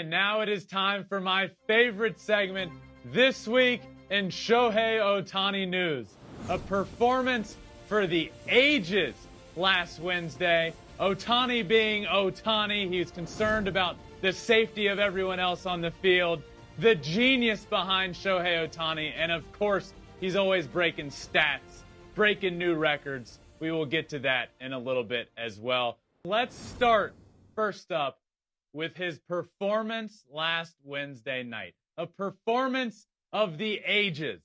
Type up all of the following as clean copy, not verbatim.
And now it is time for my favorite segment this week in Shohei Ohtani news. A performance for the ages last Wednesday. Ohtani being Ohtani, he's concerned about the safety of everyone else on the field. The genius behind Shohei Ohtani, and of course, he's always breaking stats, breaking new records. We will get to that in a little bit as well. Let's start first up with his performance last Wednesday night. A performance of the ages.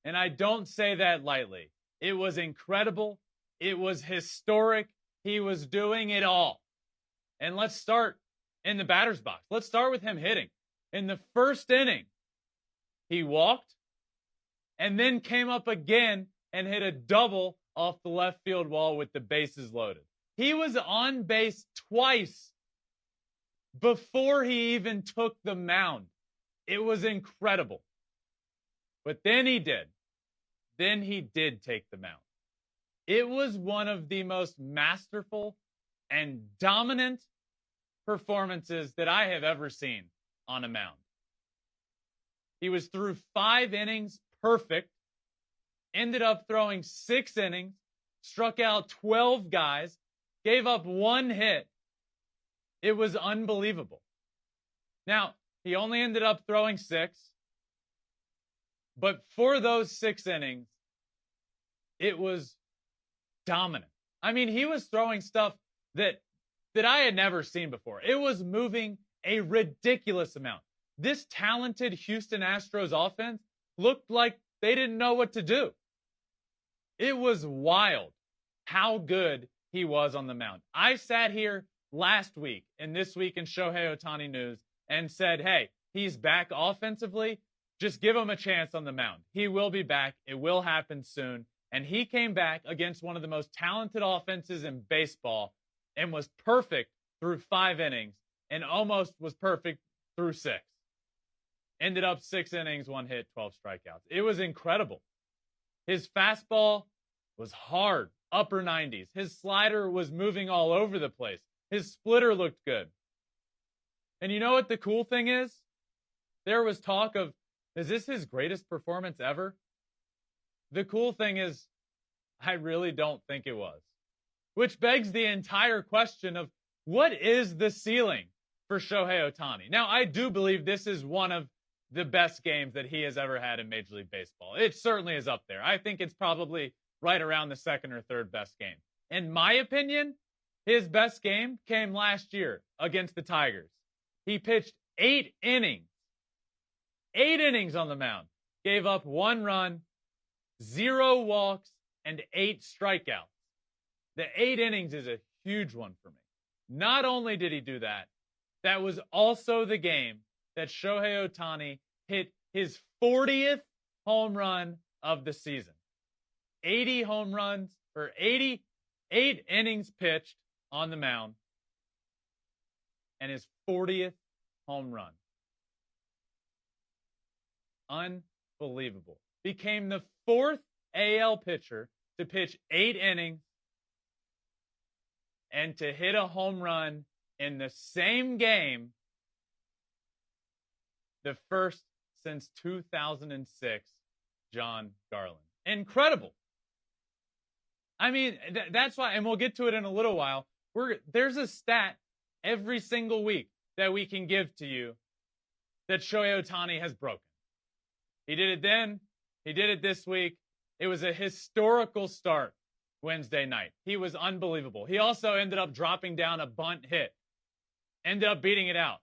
And I don't say that lightly. It was incredible. It was historic. He was doing it all. And let's start in the batter's box. Let's start with him hitting. In the first inning, he walked and then came up again and hit a double off the left field wall with the bases loaded. He was on base twice before he even took the mound. It was incredible. But then he did. Then he did take the mound. It was one of the most masterful and dominant performances that I have ever seen on a mound. He was through 5 innings perfect, ended up throwing 6 innings, struck out 12 guys, gave up 1 hit. It was unbelievable. Now, he only ended up throwing 6, but for those 6 innings, it was dominant. I mean, he was throwing stuff that I had never seen before. It was moving a ridiculous amount. This talented Houston Astros offense looked like they didn't know what to do. It was wild how good he was on the mound. I sat here last week and this week in Shohei Ohtani news and said, hey, he's back offensively. Just give him a chance on the mound. He will be back. It will happen soon. And he came back against one of the most talented offenses in baseball and was perfect through 5 innings and almost was perfect through 6. Ended up 6 innings, 1 hit, 12 strikeouts. It was incredible. His fastball was hard, upper 90s. His slider was moving all over the place. His splitter looked good. And you know what the cool thing is? There was talk of, is this his greatest performance ever? The cool thing is, I really don't think it was. Which begs the entire question of, what is the ceiling for Shohei Ohtani? Now, I do believe this is one of the best games that he has ever had in Major League Baseball. It certainly is up there. I think it's probably right around the second or third best game. In my opinion, his best game came last year against the Tigers. He pitched 8 innings. 8 innings on the mound. Gave up 1 run, 0 walks, and 8 strikeouts. The 8 innings is a huge one for me. Not only did he do that, that was also the game that Shohei Ohtani hit his 40th home run of the season. 80 home runs, or 88 innings pitched on the mound, and his 40th home run. Unbelievable. Became the 4th AL pitcher to pitch 8 innings and to hit a home run in the same game, the first since 2006, John Garland. Incredible. I mean, that's why, and we'll get to it in a little while. There's a stat every single week that we can give to you that Shohei Ohtani has broken. He did it then. He did it this week. It was a historical start Wednesday night. He was unbelievable. He also ended up dropping down a bunt hit. Ended up beating it out.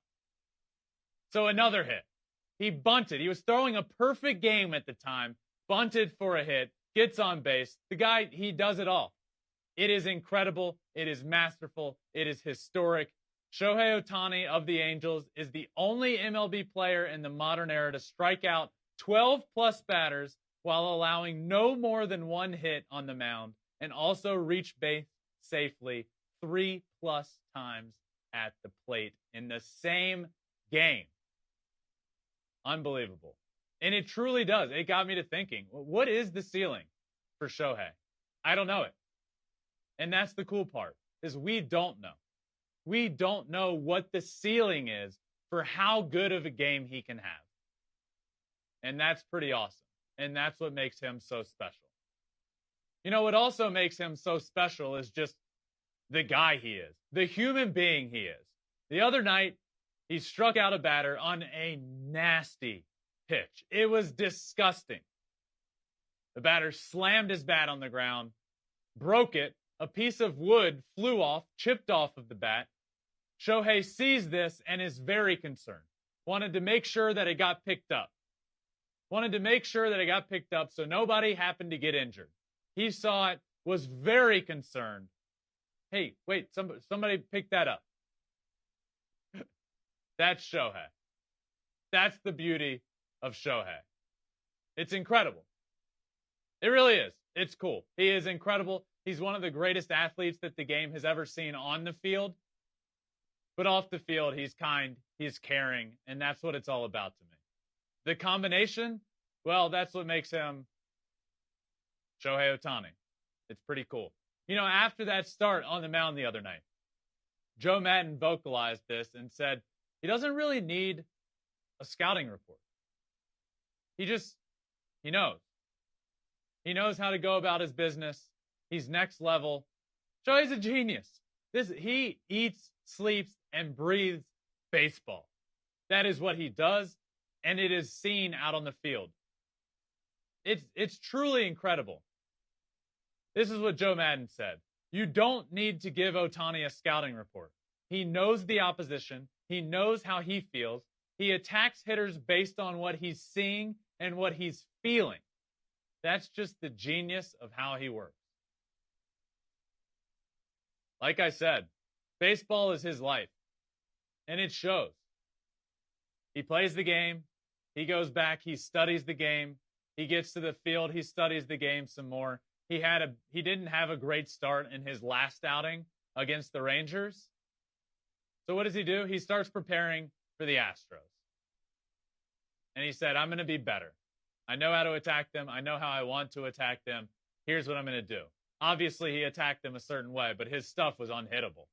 So another hit. He bunted. He was throwing a perfect game at the time. Bunted for a hit. Gets on base. The guy, he does it all. It is incredible. It is masterful. It is historic. Shohei Ohtani of the Angels is the only MLB player in the modern era to strike out 12-plus batters while allowing no more than 1 hit on the mound, and also reach base safely 3+ times at the plate in the same game. Unbelievable. And it truly does. It got me to thinking, what is the ceiling for Shohei? I don't know it. And that's the cool part, is we don't know. We don't know what the ceiling is for how good of a game he can have. And that's pretty awesome. And that's what makes him so special. You know, what also makes him so special is just the guy he is, the human being he is. The other night, he struck out a batter on a nasty pitch. It was disgusting. The batter slammed his bat on the ground, broke it. A piece of wood flew off, chipped off of the bat. Shohei sees this and is very concerned. Wanted to make sure that it got picked up. So nobody happened to get injured. He saw it, was very concerned. Hey, wait, somebody pick that up. That's Shohei. That's the beauty of Shohei. It's incredible. It really is. It's cool. He is incredible. He's one of the greatest athletes that the game has ever seen on the field. But off the field, he's kind, he's caring, and that's what it's all about to me. The combination, well, that's what makes him Shohei Ohtani. It's pretty cool. You know, after that start on the mound the other night, Joe Maddon vocalized this and said he doesn't really need a scouting report. He knows. He knows how to go about his business. He's next level. Shohei's a genius. He eats, sleeps, and breathes baseball. That is what he does, and it is seen out on the field. It's truly incredible. This is what Joe Maddon said. You don't need to give Ohtani a scouting report. He knows the opposition. He knows how he feels. He attacks hitters based on what he's seeing and what he's feeling. That's just the genius of how he works. Like I said, baseball is his life, and it shows. He plays the game. He goes back. He studies the game. He gets to the field. He studies the game some more. He didn't have a great start in his last outing against the Rangers. So what does he do? He starts preparing for the Astros. And he said, I'm going to be better. I know how to attack them. I know how I want to attack them. Here's what I'm going to do. Obviously, he attacked them a certain way, but his stuff was unhittable.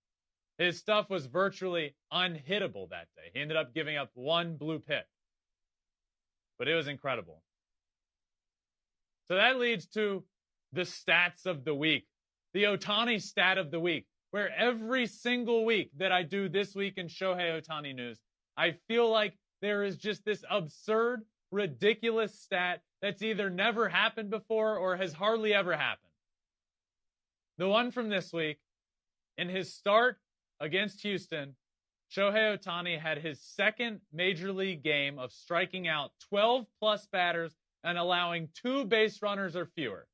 His stuff was virtually unhittable that day. He ended up giving up one blue pit. But it was incredible. So that leads to the stats of the week, the Ohtani stat of the week, where every single week that I do this week in Shohei Ohtani news, I feel like there is just this absurd, ridiculous stat that's either never happened before or has hardly ever happened. The one from this week, in his start against Houston, Shohei Ohtani had his second major league game of striking out 12-plus batters and allowing 2 base runners or fewer.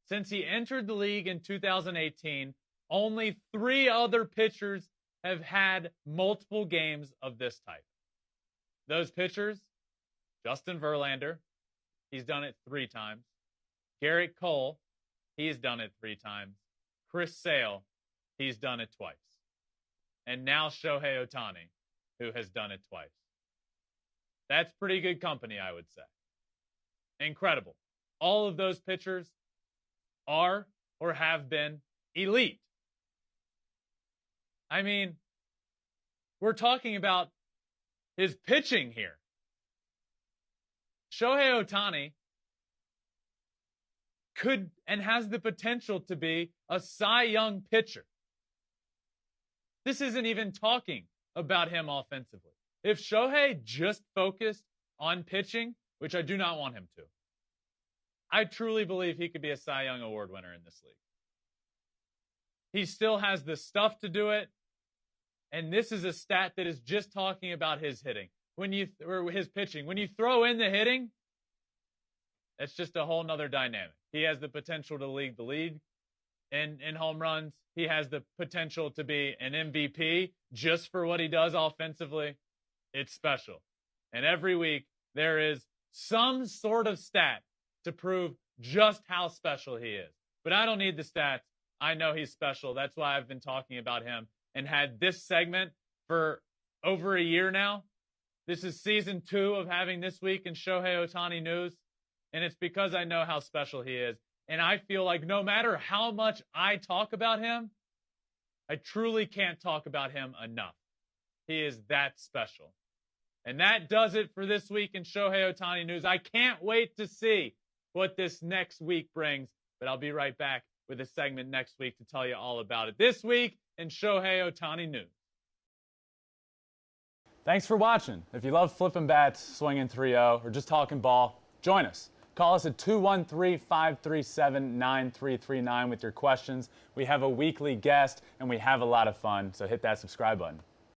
Since he entered the league in 2018, only 3 other pitchers have had multiple games of this type. Those pitchers, Justin Verlander, he's done it 3 times. Garrett Cole, he's done it 3 times. Chris Sale, he's done it twice. And now Shohei Ohtani, who has done it twice. That's pretty good company, I would say. Incredible. All of those pitchers are or have been elite. I mean, we're talking about his pitching here. Shohei Ohtani could and has the potential to be a Cy Young pitcher. This isn't even talking about him offensively. If Shohei just focused on pitching, which I do not want him to, I truly believe he could be a Cy Young Award winner in this league. He still has the stuff to do it. And this is a stat that is just talking about his hitting. Or his pitching. When you throw in the hitting, that's just a whole nother dynamic. He has the potential to lead the league in home runs. He has the potential to be an MVP just for what he does offensively. It's special. And every week there is some sort of stat to prove just how special he is. But I don't need the stats. I know he's special. That's why I've been talking about him and had this segment for over a year now. This is season 2 of having This Week in Shohei Ohtani News. And it's because I know how special he is. And I feel like no matter how much I talk about him, I truly can't talk about him enough. He is that special. And that does it for this week in Shohei Ohtani news. I can't wait to see what this next week brings, but I'll be right back with a segment next week to tell you all about it. This week in Shohei Ohtani news. Thanks for watching. If you love flipping bats, swinging 3-0, or just talking ball, join us. Call us at 213-537-9339 with your questions. We have a weekly guest, and we have a lot of fun, so hit that subscribe button.